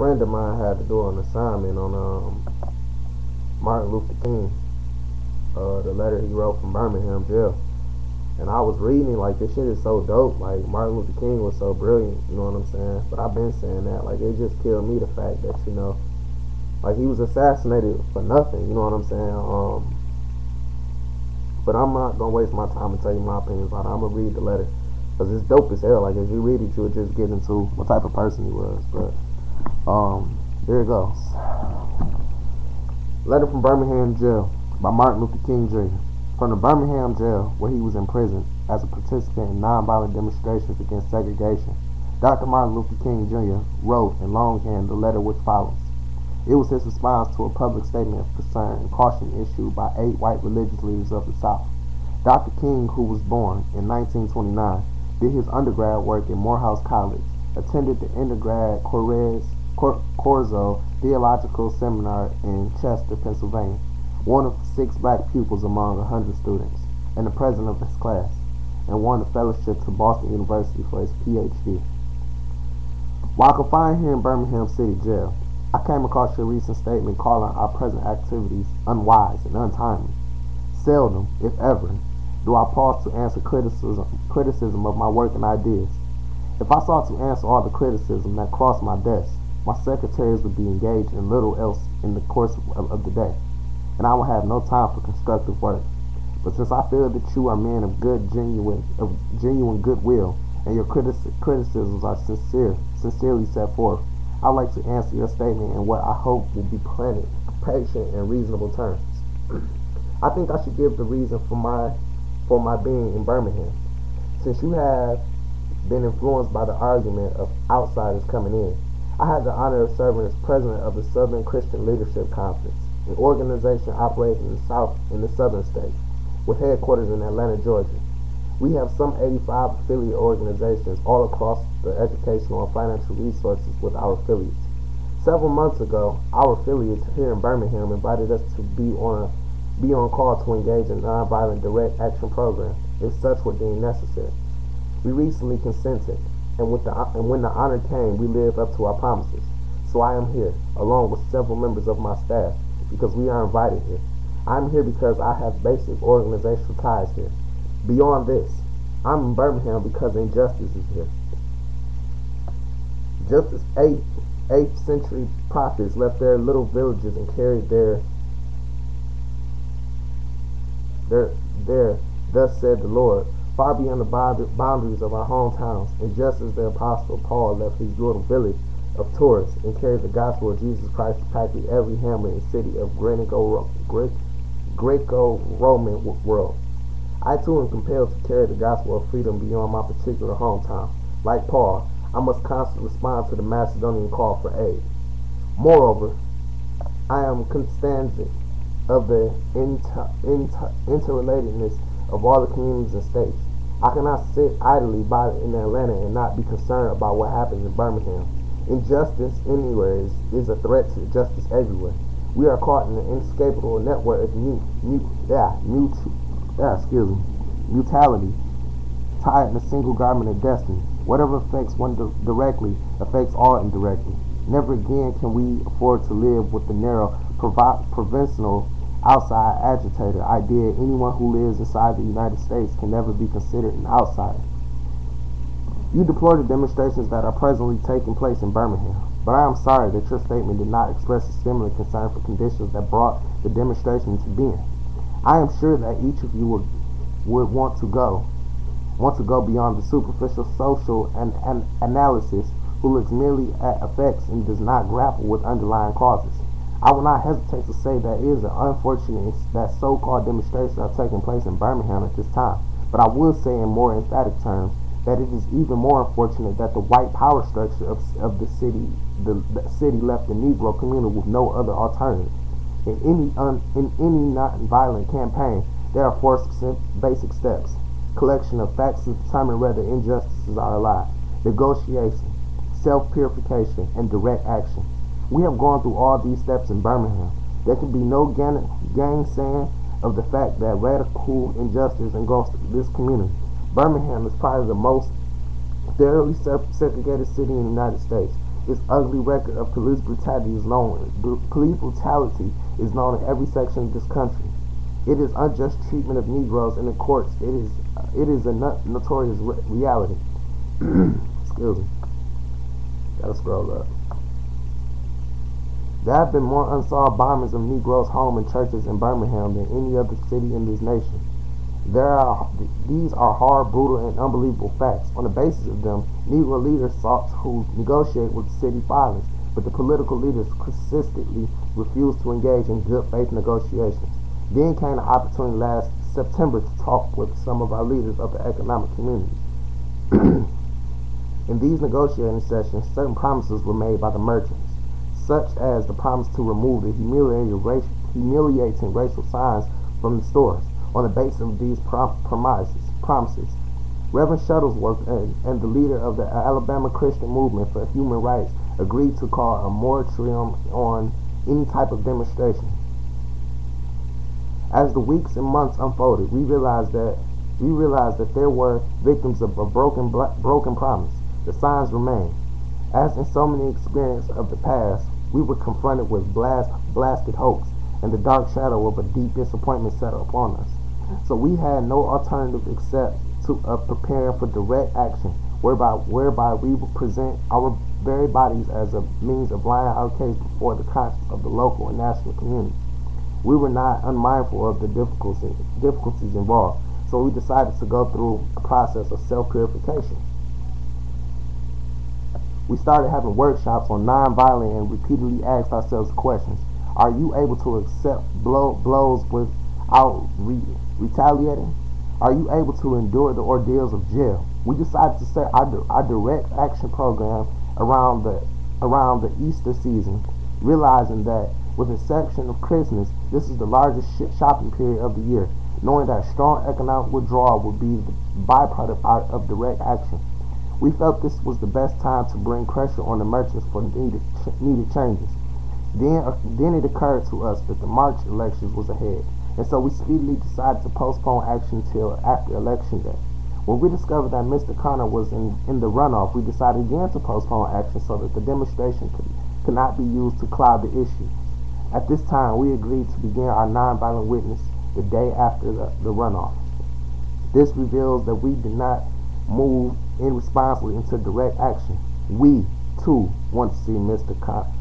friend of mine had to do an assignment on Martin Luther King, the letter he wrote from Birmingham jail. And I was reading like this shit is so dope. Like Martin Luther King was so brilliant, you know what I'm saying? But I've been saying that. Like it just killed me the fact that, like he was assassinated for nothing, you know what I'm saying? But I'm not gonna waste my time and tell you my opinions on it. I'm gonna read the letter because it's dope as hell. Like as you read it, you'll just get into what type of person he was. But here it goes. Letter from Birmingham Jail by Martin Luther King Jr. From the Birmingham jail, where he was imprisoned as a participant in nonviolent demonstrations against segregation, Dr. Martin Luther King Jr. wrote in longhand the letter which follows. It was his response to a public statement of concern and caution issued by 8 white religious leaders of the South. Dr. King, who was born in 1929, did his undergrad work at Morehouse College, attended the undergrad Corso Theological Seminar in Chester, Pennsylvania, one of 6 black pupils among 100 students, and the president of his class, and won a fellowship to Boston University for his Ph.D. While confined here in Birmingham City Jail, I came across your recent statement calling our present activities unwise and untimely. Seldom, if ever, do I pause to answer criticism of my work and ideas. If I sought to answer all the criticism that crossed my desk, my secretaries would be engaged in little else in the course of the day, and I would have no time for constructive work. But since I feel that you are men of genuine goodwill, and your criticisms are sincerely set forth, I'd like to answer your statement in what I hope will be planted, patient, and reasonable terms. I think I should give the reason for my being in Birmingham. Since you have been influenced by the argument of outsiders coming in, I had the honor of serving as president of the Southern Christian Leadership Conference, an organization operating in the southern states, with headquarters in Atlanta, Georgia. We have some 85 affiliate organizations all across the educational and financial resources with our affiliates. Several months ago, our affiliates here in Birmingham invited us to be on call to engage in nonviolent direct action program if such were deemed necessary. We recently consented, and when the honor came, we lived up to our promises. So I am here, along with several members of my staff, because we are invited here. I am here because I have basic organizational ties here. Beyond this, I'm in Birmingham because injustice is here. Just as 8th century prophets left their little villages and carried their thus said the Lord, far beyond the boundaries of our hometowns, and just as the apostle Paul left his little village of Taurus and carried the gospel of Jesus Christ to practically every hamlet and city of Greco-Roman world, I too am compelled to carry the gospel of freedom beyond my particular hometown. Like Paul, I must constantly respond to the Macedonian call for aid. Moreover, I am cognizant of the interrelatedness of all the communities and states. I cannot sit idly by in Atlanta and not be concerned about what happens in Birmingham. Injustice anywhere is a threat to justice everywhere. We are caught in an inescapable network of mutuality, tied in a single garment of destiny. Whatever affects one directly affects all indirectly. Never again can we afford to live with the narrow, provincial, outside agitator idea. Anyone who lives inside the United States can never be considered an outsider. You deplore the demonstrations that are presently taking place in Birmingham, but I am sorry that your statement did not express a similar concern for conditions that brought the demonstration into being. I am sure that each of you would want to go beyond the superficial social analysis, who looks merely at effects and does not grapple with underlying causes. I will not hesitate to say that it is unfortunate that so-called demonstrations are taking place in Birmingham at this time, but I will say in more emphatic terms that it is even more unfortunate that the white power structure of the city left the Negro community with no other alternative. In any non-violent campaign, there are 4 basic steps: collection of facts to determine whether injustices are alive, negotiation, self-purification, and direct action. We have gone through all these steps in Birmingham. There can be no gainsaying of the fact that radical injustice engulfs this community. Birmingham is probably the most thoroughly segregated city in the United States. Its ugly record of police brutality is known in every section of this country. It is unjust treatment of Negroes in the courts. It is a notorious reality. Excuse me. Gotta scroll up. There have been more unsolved bombings of Negroes' homes and churches in Birmingham than any other city in this nation. These are hard, brutal, and unbelievable facts. On the basis of them, Negro leaders sought to negotiate with city fathers, but the political leaders consistently refused to engage in good faith negotiations. Then came the opportunity last September to talk with some of our leaders of the economic community. In these negotiating sessions, certain promises were made by the merchants, such as the promise to remove the humiliating racial signs from the stores. On the basis of these promises, Reverend Shuttlesworth and the leader of the Alabama Christian Movement for Human Rights agreed to call a moratorium on any type of demonstration. As the weeks and months unfolded, we realized that there were victims of a broken promise. The signs remained. As in so many experiences of the past, we were confronted with blasted hopes, and the dark shadow of a deep disappointment settled upon us. So we had no alternative except to preparing for direct action, whereby we would present our very bodies as a means of laying our case before the conscience of the local and national community. We were not unmindful of the difficulties involved, so we decided to go through a process of self-purification. We started having workshops on nonviolence and repeatedly asked ourselves questions. Are you able to accept blows without retaliating? Are you able to endure the ordeals of jail? We decided to set our direct action program around the Easter season, realizing that with the exception of Christmas, this is the largest shopping period of the year, knowing that strong economic withdrawal would be the byproduct of direct action. We felt this was the best time to bring pressure on the merchants for needed changes. Then it occurred to us that the March elections was ahead, and so we speedily decided to postpone action until after Election Day. When we discovered that Mr. Connor was in the runoff, we decided again to postpone action so that the demonstration could not be used to cloud the issue. At this time, we agreed to begin our nonviolent witness the day after the runoff. This reveals that we did not move irresponsibly into direct action. We, too, want to see Mr.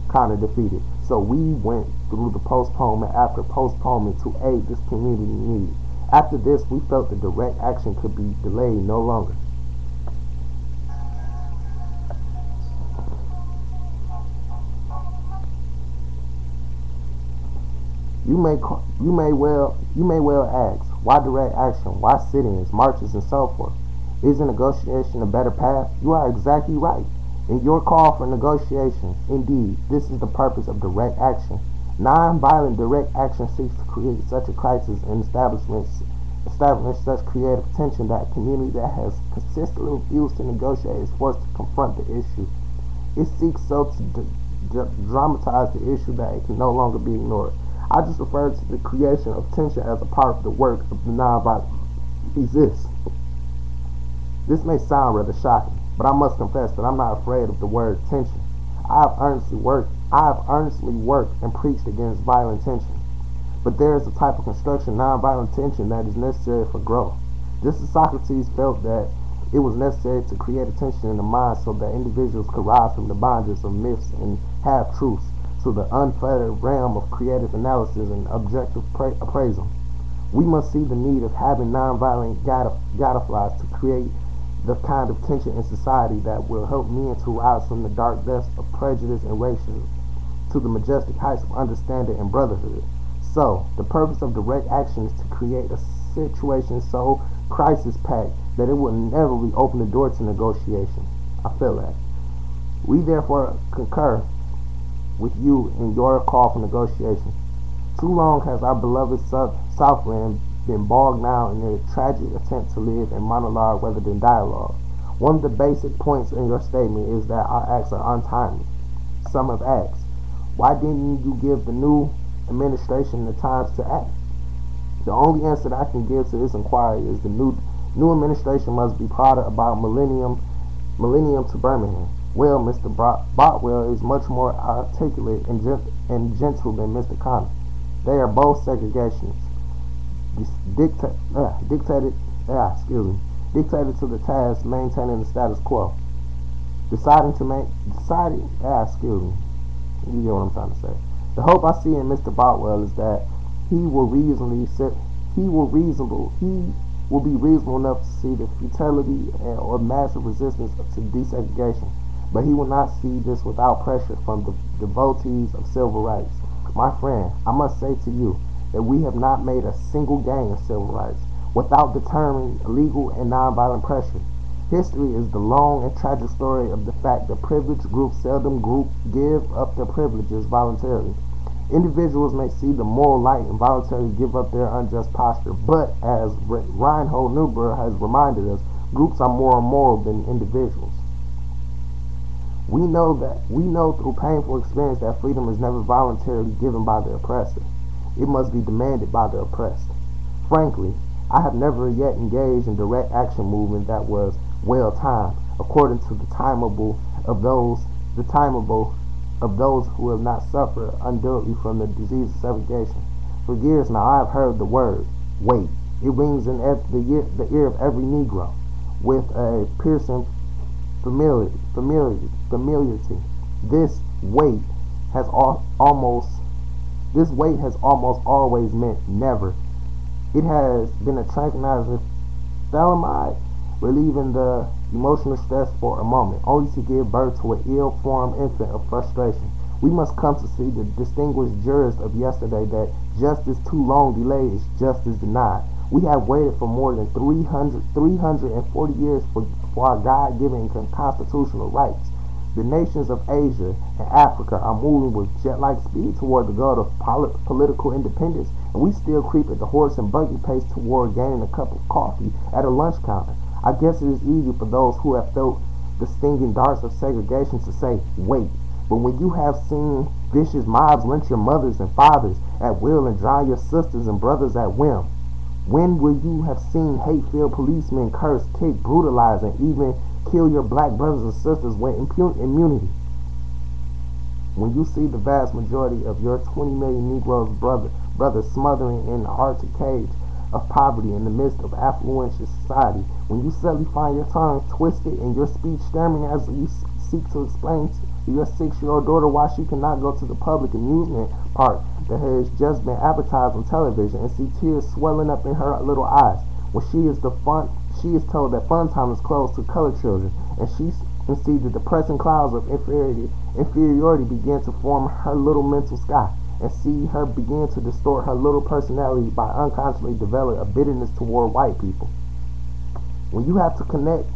Connor defeated, so we went through the postponement after postponement to aid this community need. After this, we felt that direct action could be delayed no longer. You may well ask, why direct action? Why sit-ins, marches, and so forth? Isn't negotiation a better path? You are exactly right. In your call for negotiation, indeed, this is the purpose of direct action. Non-violent direct action seeks to create such a crisis and establish such creative tension that a community that has consistently refused to negotiate is forced to confront the issue. It seeks so to dramatize the issue that it can no longer be ignored. I just referred to the creation of tension as a part of the work of the non-violent hthis. This may sound rather shocking, but I must confess that I'm not afraid of the word tension. I have earnestly worked and preached against violent tension. But there is a type of construction, nonviolent tension, that is necessary for growth. Just as Socrates felt that it was necessary to create a tension in the mind so that individuals could rise from the bondages of myths and half-truths to the unfettered realm of creative analysis and objective appraisal. We must see the need of having nonviolent gadflies to create the kind of tension in society that will help men to rise from the dark depths of prejudice and racism to the majestic heights of understanding and brotherhood. So, the purpose of direct action is to create a situation so crisis-packed that it will inevitably open the door to negotiation. I feel that. We therefore concur with you in your call for negotiation. Too long has our beloved Southland been bogged down in a tragic attempt to live in monologue rather than dialogue. One of the basic points in your statement is that our acts are untimely. Some have asked, why didn't you give the new administration the time to act? The only answer that I can give to this inquiry is the new administration must be proud about millennium to Birmingham. Well, Mr. Botwell is much more articulate and gentle than Mr. Connor. They are both segregationists, dictated, dictated to the task maintaining the status quo. Excuse me, you get what I'm trying to say. The hope I see in Mr. Botwell is that he will be reasonable enough to see the futility or massive resistance to desegregation, but he will not see this without pressure from the devotees of civil rights. My friend, I must say to you that we have not made a single gain in civil rights without determining legal and nonviolent pressure. History is the long and tragic story of the fact that privileged groups seldom give up their privileges voluntarily. Individuals may see the moral light and voluntarily give up their unjust posture, but as Reinhold Niebuhr has reminded us, groups are more moral than individuals. We know through painful experience that freedom is never voluntarily given by the oppressor. It must be demanded by the oppressed. Frankly, I have never yet engaged in direct action movement that was well timed, according to the timeable of those who have not suffered unduly from the disease of segregation. For years now I have heard the word wait. It rings in the ear of every Negro with a piercing familiarity. This weight has almost always meant never. It has been a tranquilizing thalidomide, relieving the emotional stress for a moment, only to give birth to an ill-formed infant of frustration. We must come to see the distinguished jurist of yesterday that justice too long delayed is justice denied. We have waited for more than 340 years for our God-given constitutional rights. The nations of Asia and Africa are moving with jet-like speed toward the goal of political independence, and we still creep at the horse and buggy pace toward gaining a cup of coffee at a lunch counter. I guess it is easy for those who have felt the stinging darts of segregation to say, wait. But when you have seen vicious mobs lynch your mothers and fathers at will and drown your sisters and brothers at whim, when will you have seen hate-filled policemen curse, kick, brutalize, and even kill your black brothers and sisters with immunity? When you see the vast majority of your 20 million Negroes brothers smothering in the Arctic cage of poverty in the midst of affluent society, when you suddenly find your tongue twisted and your speech stammering as you seek to explain to your 6-year-old daughter why she cannot go to the public amusement park that has just been advertised on television, and see tears swelling up in her little eyes when she is told that fun time is closed to colored children, and see the depressing clouds of inferiority begin to form her little mental sky, and see her begin to distort her little personality by unconsciously develop a bitterness toward white people. When you have to connect,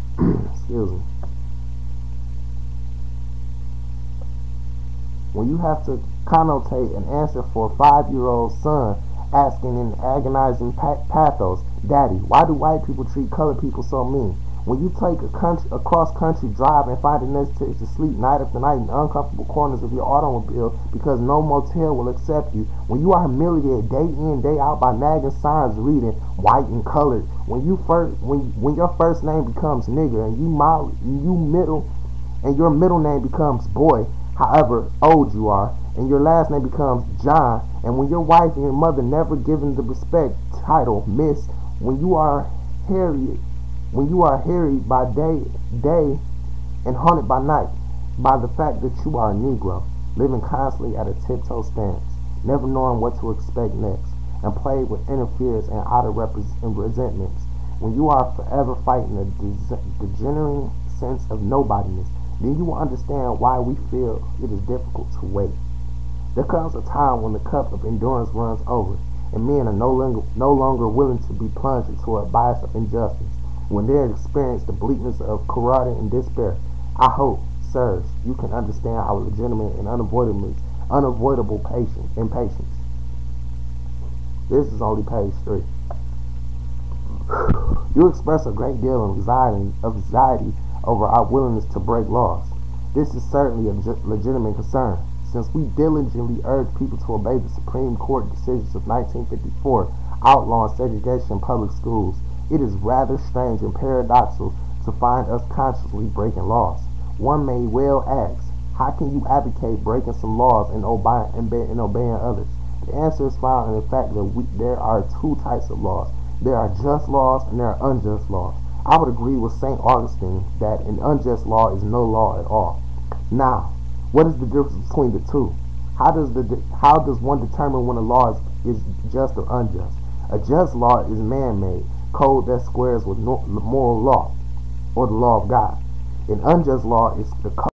when you have to connotate an answer for a 5-year-old son asking in agonizing pathos, Daddy, why do white people treat colored people so mean? When you take a cross-country drive and find it necessary to sleep night after night in uncomfortable corners of your automobile because no motel will accept you, when you are humiliated day in, day out by nagging signs reading white and colored, when your first name becomes nigger and your middle name becomes boy, however old you are, and your last name becomes John, and when your wife and your mother never given the respect title Miss, when you are harried by day and haunted by night by the fact that you are a Negro, living constantly at a tiptoe stance, never knowing what to expect next, and plagued with interference and outer resentments, when you are forever fighting a degenerating sense of nobodiness, then you will understand why we feel it is difficult to wait. There comes a time when the cup of endurance runs over, and men are no longer willing to be plunged into a bias of injustice, when they experience the bleakness of corroding and despair. I hope, sirs, you can understand our legitimate and unavoidable impatience. This is only page 3. You express a great deal of anxiety over our willingness to break laws. This is certainly a legitimate concern, since we diligently urge people to obey the Supreme Court decisions of 1954 outlawing segregation in public schools. It is rather strange and paradoxical to find us consciously breaking laws. One may well ask, how can you advocate breaking some laws and obeying others? The answer is found in the fact that there are two types of laws. There are just laws and there are unjust laws. I would agree with St. Augustine that an unjust law is no law at all. Now, what is the difference between the two? How does one determine when a law is just or unjust? A just law is man-made code that squares with moral law or the law of God. An unjust law is the code